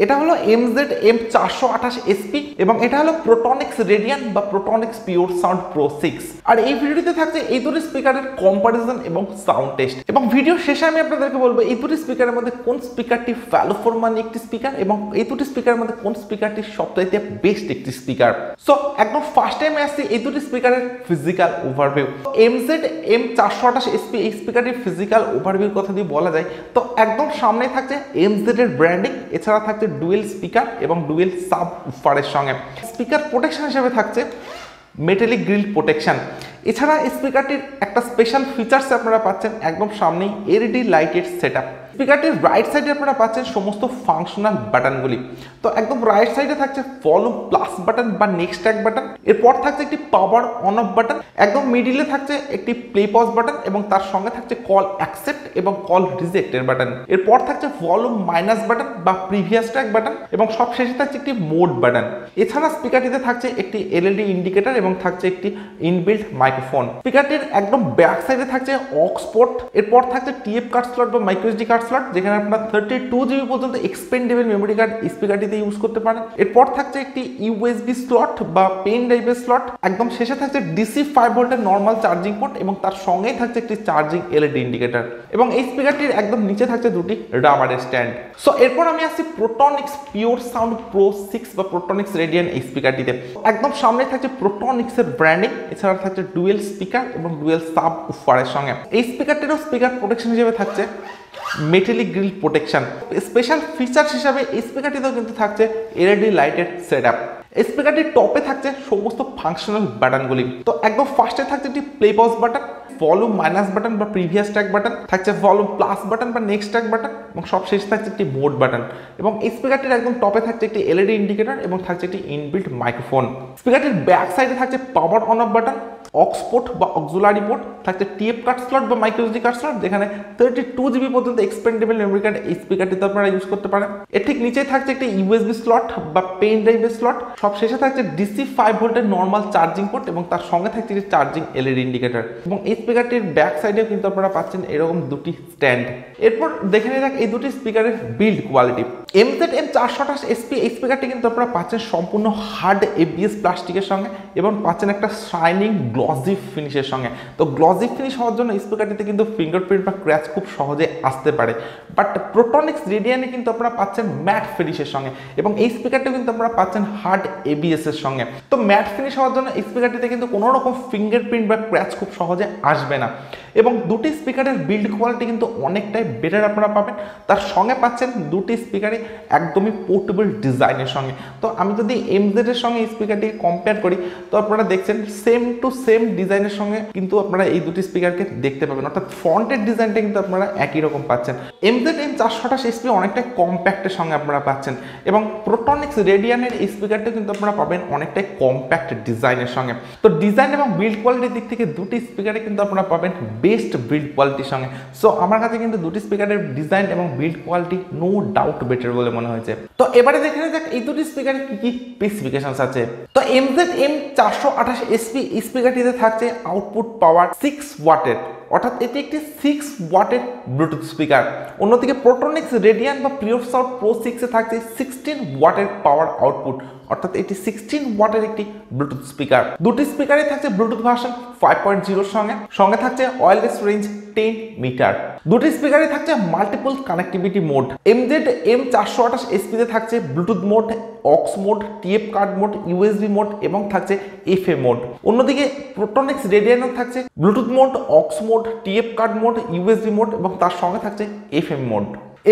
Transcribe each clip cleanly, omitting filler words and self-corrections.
এটা হলো MZ-M428SP এবং এটা হলো Protronics Radian বা Protronics Pure Sound Pro 6। আর এই ভিডিওতে থাকছে এই দুটো স্পিকারের কম্পারিজন এবং সাউন্ড টেস্ট, এবং ভিডিও শেষে আমি আপনাদেরকে বলবো এই দুটো স্পিকারের মধ্যে কোন স্পিকারটি ভ্যালু ফর মানি একটি স্পিকার এবং এই দুটো স্পিকারের মধ্যে কোন স্পিকারটি সবচাইতে বেস্ট একটি স্পিকার। সো একদম ফার্স্ট টাইমে আসছি এই দুটো স্পিকারের ফিজিক্যাল ওভারভিউ। MZ-M428SP এই স্পিকারটির ফিজিক্যাল ওভারভিউর কথা দিয়ে বলা যায় তো একদম সামনে থাকছে MZ এর ব্র্যান্ডিং, এছাড়া থাকছে ডুয়েল স্পিকার এবং ডুয়েল সাব উফারের সঙ্গে। স্পিকার প্রোটেকশন হিসেবে থাকছে মেটালিক গ্রিল প্রোটেকশন। এছাড়া স্পিকারটির একটা স্পেশাল ফিচার্স আপনারা পাচ্ছেন একদম সামনেই এলইডি লাইটের সেটআপ। স্পিকারটির রাইট সাইডে আপনারা পাচ্ছেন সমস্ত ফাংশনাল বাটনগুলি। তো একদম রাইট সাইডে থাকছে ভলিউম প্লাস বাটন বা নেক্সট ট্র্যাক বাটন, এরপর থাকছে একটি পাওয়ার অন অফ বাটন, একদম মিডিলে থাকছে একটি প্লে পজ বাটন এবং তার সঙ্গে থাকছে কল অ্যাকসেপ্ট এবং কল রিজেক্টের বাটন, এরপর থাকছে ভলিউম মাইনাস বাটন বা প্রিভিয়াস ট্র্যাক বাটন এবং সব শেষে থাকছে একটি মোড বাটন। এছাড়া স্পিকারটিতে থাকছে একটি এলইডি ইন্ডিকেটর এবং থাকছে একটি ইনবিল্ট মাইক্রোফোন। স্পিকারটির একদম ব্যাক সাইডে থাকছে অক্স পোর্ট, এরপর থাকছে টিএফ কার্ড স্লট বা মাইক্রোএসডি কার্ড স্লট, যেখানে আপনারা 32GB পর্যন্ত এক্সপেন্ডেবল মেমোরি কার্ড স্পিকারটিতে ইউজ করতে পারেন। এরপর থাকছে একটি ইউএসবি স্লট বা পেন ড্রাইভের স্লট, একদম শেষে থাকছে ডিসি 5 ভোল্টের নর্মাল চার্জিং পোর্ট এবং তার সঙ্গেই থাকছে একটি চার্জিং এলইডি ইন্ডিকেটর এবং এই স্পিকারটির একদম নিচে থাকছে দুটি রাবারের স্ট্যান্ড। সো এরপর আমি আসছি প্রোটনিক্স পিওর সাউন্ড প্রো 6 বা প্রোটনিক্স রেডিয়ান এই স্পিকারটিতে। একদম সামনে থাকছে প্রোটনিক্স এর ব্র্যান্ডিং, এছাড়া থাকছে ডুয়েল স্পিকার এবং ডুয়েল সাব উফারের সঙ্গে। এই স্পিকারটিরও স্পিকার প্রোটেকশন হিসেবে থাকছে metallic grill protection. Special features হিসাবে এই স্পিকারটিতেও কিন্তু থাকছে এলইডি লাইটের সেটআপ। এই স্পিকারটির টপে থাকছে সমস্ত ফাংশনাল বাটনগুলি। তো একদম ফার্স্টে থাকছে একটি play pause button, volume minus button বা প্রিভিয়াস ট্র্যাক বাটন, থাকছে ভলিউম প্লাস বাটন বা নেক্সট ট্র্যাক বাটন এবং সব শেষে থাকছে একটি মোড বাটন এবং এই স্পিকারটির একদম টপে থাকছে একটি এলইডি ইন্ডিকেটর এবং থাকছে একটি ইনবিল্ট মাইক্রোফোন। স্পিকারটির ব্যাক সাইডে থাকছে power on off button, aux port বা অক্সিলারি পোর্ট, থাকছে টিএফ কার্ড স্লট বা মাইক্রোএসডি কার্ড স্লট, যেখানে 32GB পর্যন্ত এক্সপেন্ডেবল মেমোরি কার্ড এই স্পিকারটিতে আপনারা ইউজ করতে পারেন। এর ঠিক নিচেই থাকছে একটি ইউএসবি স্লট বা পেন ড্রাইভের স্লট, সব শেষে থাকছে ডিসি 5 ভোল্টের নর্মাল চার্জিং পোর্ট এবং তার সঙ্গে থাকছে একটি চার্জিং এলইডি ইন্ডিকেটর এবং এই স্পিকারটির ব্যাক সাইডেও কিন্তু আপনারা পাচ্ছেন এরকম দুটি স্ট্যান্ড। এরপর দেখে নিয়ে যাক এই দুটি স্পিকারের বিল্ড কোয়ালিটি। MZ-M428SP এই স্পিকারটি কিন্তু আপনারা পাচ্ছেন সম্পূর্ণ হার্ড এবিএস প্লাস্টিকের সঙ্গে এবং পাচ্ছেন একটা শাইনিং গ্লসি ফিনিশের সঙ্গে। তো গ্লসি ফিনিশ হওয়ার জন্য স্পিকারটিতে কিন্তু ফিঙ্গারপ্রিন্ট বা ক্র্যাচ খুব সহজে আসতে পারে, বাট প্রোটনিক্স রেডিয়ানে কিন্তু আপনারা পাচ্ছেন ম্যাট ফিনিশের সঙ্গে এবং এই স্পিকারটি কিন্তু আপনারা পাচ্ছেন হার্ড এবিএস এর সঙ্গে। তো ম্যাট ফিনিশ হওয়ার জন্য এই স্পিকারটিতে কিন্তু কোনো রকম ফিঙ্গারপ্রিন্ট বা ক্র্যাচ খুব সহজে আসবে না এবং দুটি স্পিকারের বিল্ড কোয়ালিটি কিন্তু অনেকটাই বেটার আপনারা পাবেন। তার সঙ্গে পাচ্ছেন দুটি স্পিকারই একদমই পোর্টেবল ডিজাইনের সঙ্গে। তো আমি যদি MZ এর সঙ্গে এই স্পিকারটিকে কম্পেয়ার করি তো আপনারা দেখছেন সেম টু সেম ডিজাইনের সঙ্গে কিন্তু আপনারা এই দুটি স্পিকারকে দেখতে পাবেন, অর্থাৎ ফ্রন্টের ডিজাইনটা কিন্তু আপনারা একই রকম পাচ্ছেন। MZ-M428SP অনেকটাই কম্প্যাক্টের সঙ্গে আপনারা পাচ্ছেন এবং প্রোটনিক্স রেডিয়ানের এই স্পিকারটা কিন্তু আপনারা পাবেন অনেকটাই কম্প্যাক্ট ডিজাইনের সঙ্গে। তো ডিজাইন এবং বিল্ড কোয়ালিটির দিক থেকে দুটি স্পিকারে কিন্তু আপনারা পাবেন বেস্ট বিল্ড কোয়ালিটির সঙ্গে। সো আমার কাছে কিন্তু দুটি স্পিকারের ডিজাইন এবং build quality no doubt better বলে মনে হয়েছে। তো এবারে দেখে নেওয়া যাক এই দুটি স্পিকারে কি কি স্পেসিফিকেশনস আছে। তো MZ-M428SP এই স্পিকারটিতে থাকছে আউটপুট পাওয়ার 6 ওয়াটের, অর্থাৎ এটি একটি 6 ওয়াটের ব্লুটুথ স্পিকার। অন্যদিকে প্রোটনিক্স রেডিয়ান বা পিওর সাউন্ড প্রো 6 এ থাকছে 16 ওয়াটের পাওয়ার আউটপুট, অর্থাৎ এটি 16 ওয়াটের একটি ব্লুটুথ স্পিকার। দুটি স্পিকারে থাকছে ব্লুটুথ ভার্সন 5.0 সঙ্গে থাকছে ওয়্যারলেস রেঞ্জ 10 মিটার। দুটি স্পিকারে থাকছে মাল্টিপল কানেক্টিভিটি মোড। MZ-M428SP তে থাকছে Bluetooth mode, aux mode, TF card mode, USB mode এবং থাকছে এফএম মোড। অন্যদিকে প্রোটনিক্স রেডিয়ানও থাকছে Bluetooth mode, aux mode, TF card mode, USB mode এবং তার সঙ্গে থাকছে এফএম মোড।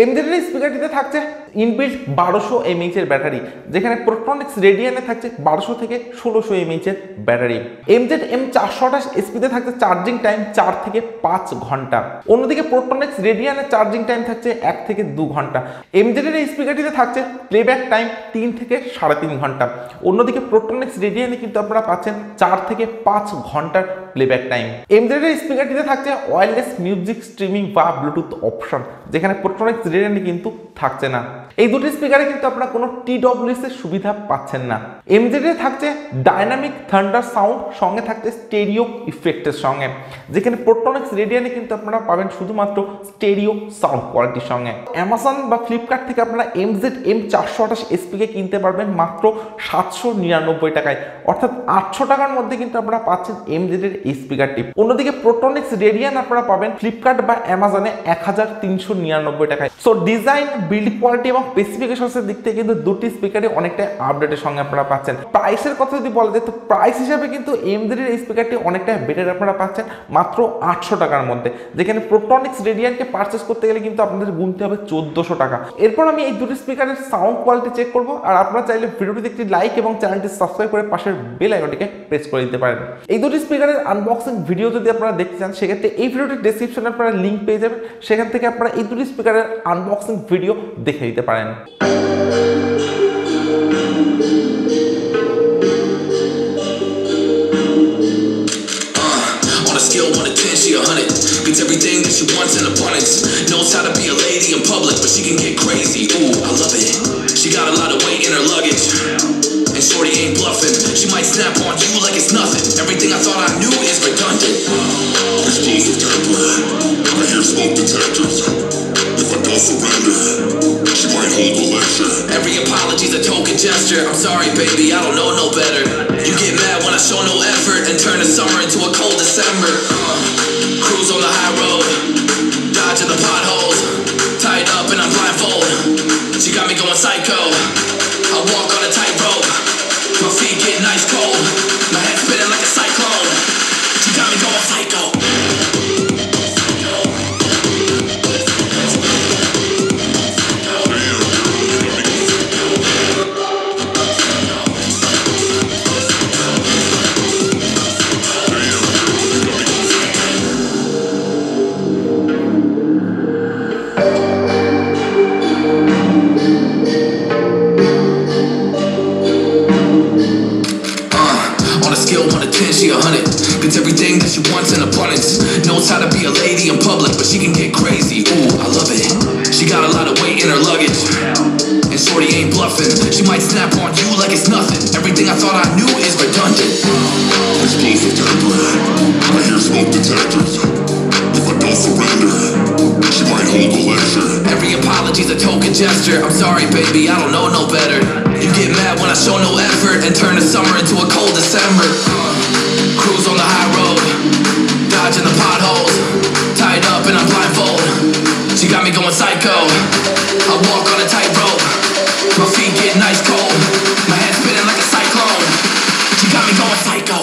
MZ এর স্পিকারটিতে থাকছে ইনবিল্ট 1200 mAh এর ব্যাটারি, যেখানে প্রোটনিক্স রেডিয়ানে থাকছে 1200 থেকে 1600 mAh এর ব্যাটারি। MZ-M428SP তে থাকছে চার্জিং টাইম 4 থেকে 5 ঘন্টা। অন্যদিকে প্রোটনিক্স রেডিয়ানের চার্জিং টাইম থাকছে 1 থেকে 2 ঘন্টা। MZ এর এই স্পিকারটিতে থাকছে প্লেব্যাক টাইম 3 থেকে 3.5 ঘন্টা। অন্যদিকে প্রোটনিক্স রেডিয়ানে কিন্তু আপনারা পাচ্ছেন 4 থেকে 5 ঘন্টার প্লেব্যাক টাইম। MZ এর স্পিকারটিতে থাকছে ওয়্যারলেস মিউজিক স্ট্রিমিং বা ব্লুটুথ অপশন, যেখানে প্রোটনিক্স রেডিয়ানে কিন্তু থাকছে না। এই দুটি স্পিকারে কিন্তু আপনারা কোনো TWS এর সুবিধা পাচ্ছেন না। MZ এ থাকছে ডাইনামিক থান্ডার সাউন্ড, সঙ্গে থাকছে স্টেরিও ইফেক্টের সঙ্গে, যেখানে প্রোট্রনিক্স রেডিয়ানে কিন্তু আপনারা পাবেন শুধুমাত্র স্টেরিও সাউন্ড কোয়ালিটির সঙ্গে। অ্যামাজন বা ফ্লিপকার্ট থেকে আপনারা MZ M428SP কে কিনতে পারবেন মাত্র 799 টাকায়, অর্থাৎ 800 টাকার মধ্যে কিন্তু আপনারা পাচ্ছেন MZ এর এই স্পিকারটি। অন্যদিকে প্রোট্রনিক্স রেডিয়ান আপনারা পাবেন ফ্লিপকার্ট বা অ্যামাজনে 1399 টাকায়। সো ডিজাইন, বিল্ড কোয়ালিটি এবং স্পেসিফিকেশনের দিক থেকে কিন্তু দুটি স্পিকারই অনেকটা আপডেটের সঙ্গে আপনারা পাচ্ছেন। প্রাইসের কথা যদি বলা যায় তো প্রাইস হিসাবে কিন্তু MZ এর এই স্পিকারটি অনেকটা বেটার আপনারা পাচ্ছেন মাত্র 800 টাকার মধ্যে, যেখানে প্রোট্রনিক্স রেডিয়ানকে পারচেস করতে গেলে কিন্তু আপনাদের গুনতে হবে 1400 টাকা। এরপর আমি এই দুটি স্পিকারের সাউন্ড কোয়ালিটি চেক করব, আর আপনারা চাইলে ভিডিওটিতে একটি লাইক এবং চ্যানেলটি সাবস্ক্রাইব করে পাশের বেল আইকনটিকে প্রেস করে দিতে পারেন। এই দুটি স্পিকারের আনবক্সিং ভিডিও যদি আপনারা দেখতে চান সেক্ষেত্রে এই ভিডিওটির ডেসক্রিপশনে আপনারা লিঙ্ক পেয়ে যাবেন, সেখান থেকে আপনারা এই দুটি স্পিকারের আনবক্সিং ভিডিও দেখে নিতে পারেন। She 100, gets everything that she wants in abundance. Knows how to be a lady in public, but she can get crazy. Ooh, I love it. She got a lot of weight in her luggage, and shorty ain't bluffing. She might snap on you like it's nothing. Everything I thought I knew is redundant. Explosive temper, I hear smoke detectors. If I don't surrender, she might hold the lecture. Every apology's a token gesture. I'm sorry, baby, I don't know no better. You get mad when I show no effort and turn the summer into a cold December. Cruise on the high road, dodging the potholes, tied up and I'm blindfold. She got me going psycho. I walk on a tightrope, my feet get nice cold, my head spinning like a cyclone. She got me going psycho. She 100, gets everything that she wants in abundance. Knows how to be a lady in public, but she can get crazy. Ooh, I love it. She got a lot of weight in her luggage, and shorty ain't bluffing. She might snap on you like it's nothing. Everything I thought I knew is redundant. Explosive temper, I hear smoke detectors. If I don't surrender, she might hold the lecture. Every apology's a token gesture. I'm sorry, baby, I don't know no better. You get mad when I show no effort and turn the summer into a cold December. Cruise on the high road, dodging the potholes, tied up and I'm blindfold. She got me going psycho. I walk on a tightrope, my feet get nice cold, my head spinning like a cyclone. She got me going psycho.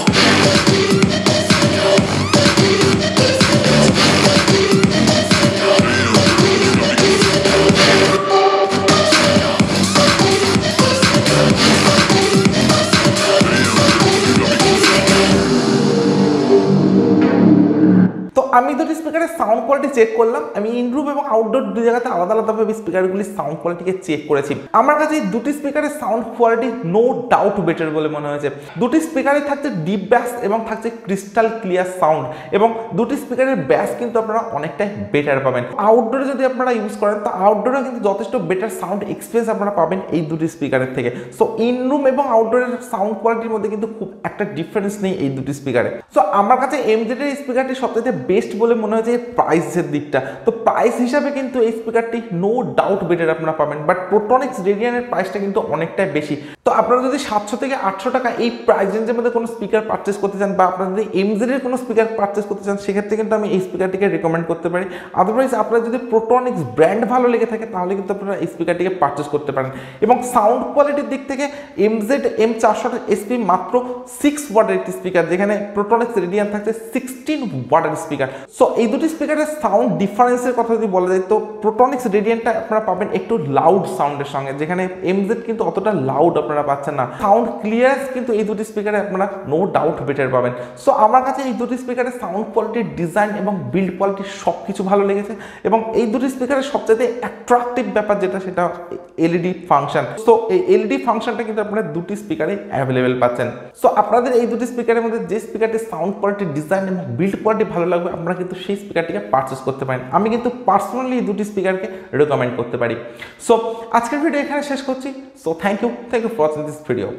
আমি দুটি স্পিকারের sound quality check করলাম। আমি ইনরুম এবং outdoor দুই জায়গাতে আলাদা আলাদাভাবে স্পিকারগুলির সাউন্ড কোয়ালিটিকে চেক করেছি। আমার কাছে এই দুটি স্পিকারের sound quality no doubt better বলে মনে হয়েছে। দুটি স্পিকারে থাকছে ডিপ ব্যাস এবং থাকছে ক্রিস্টাল ক্লিয়ার সাউন্ড, এবং দুটি স্পিকারের ব্যাস কিন্তু আপনারা অনেকটাই বেটার পাবেন। আউটডোরে যদি আপনারা ইউজ করেন তো আউটডোরে কিন্তু যথেষ্ট বেটার সাউন্ড এক্সপিরিয়েন্স আপনারা পাবেন এই দুটি স্পিকারের থেকে। সো ইনরুম এবং আউটডোরের সাউন্ড কোয়ালিটির মধ্যে কিন্তু খুব একটা ডিফারেন্স নেই এই দুটি স্পিকারে। সো আমার কাছে MZ এর স্পিকারটি সবথেকে বেস্ট বলে মনে হয়েছে প্রাইসের দিকটা। তো প্রাইস হিসাবে কিন্তু এই স্পিকারটি নো ডাউট বেটার আপনারা পাবেন, বাট প্রোট্রনিক্স রেডিয়ানের প্রাইসটা কিন্তু অনেকটাই বেশি। তো আপনারা যদি 700 থেকে 800 টাকা এই প্রাইস রেঞ্জের মধ্যে কোনো স্পিকার পারচেস করতে চান, বা আপনারা যদি MZ এর কোনো স্পিকার পারচেস করতে চান, সেক্ষেত্রে কিন্তু আমি এই স্পিকারটিকে রেকমেন্ড করতে পারি। আদারওয়াইজ আপনারা যদি প্রোট্রনিক্স ব্র্যান্ড ভালো লেগে থাকে তাহলে কিন্তু আপনারা এই স্পিকারটিকে পারচেস করতে পারেন। এবং সাউন্ড কোয়ালিটির দিক থেকে MZ M428SP মাত্র 6 ওয়াটের একটি স্পিকার, যেখানে প্রোট্রনিক্স রেডিয়ান থাকছে 16 ওয়াটের স্পিকার। সো এই দুটি স্পিকারের সাউন্ড ডিফারেন্সের কথা যদি বলা যায় তো প্রোট্রনিক্স রেডিয়ানটা আপনারা পাবেন একটু লাউড সাউন্ডের সঙ্গে, যেখানে MZ কিন্তু অতটা লাউড আপনারা পাচ্ছেন না। সাউন্ড ক্লিয়ারেন্স কিন্তু এই দুটি স্পিকারে আপনারা নো ডাউট বেটার পাবেন। সো আমার কাছে এই দুটি স্পিকারের সাউন্ড কোয়ালিটি, ডিজাইন এবং বিল্ড কোয়ালিটি সব কিছু ভালো লেগেছে। এবং এই দুটি স্পিকারের সবচেয়ে অ্যাট্রাকটিভ ব্যাপার যেটা, সেটা এলইডি ফাংশন। সো এই এলইডি ফাংশনটা কিন্তু আপনারা দুটি স্পিকারে অ্যাভেলেবেল পাচ্ছেন। সো আপনাদের এই দুটি স্পিকারের মধ্যে যে স্পিকারটির সাউন্ড কোয়ালিটি, ডিজাইন এবং বিল্ড কোয়ালিটি ভালো লাগবে আপনারা কিন্তু সেই স্পিকারটিকে পারচেস করতে পারেন। আমি কিন্তু পার্সোনালি এই দুটি স্পিকারকে রেকমেন্ড করতে পারি। সো আজকের ভিডিও এখানে শেষ করছি। So thank you for watching this video.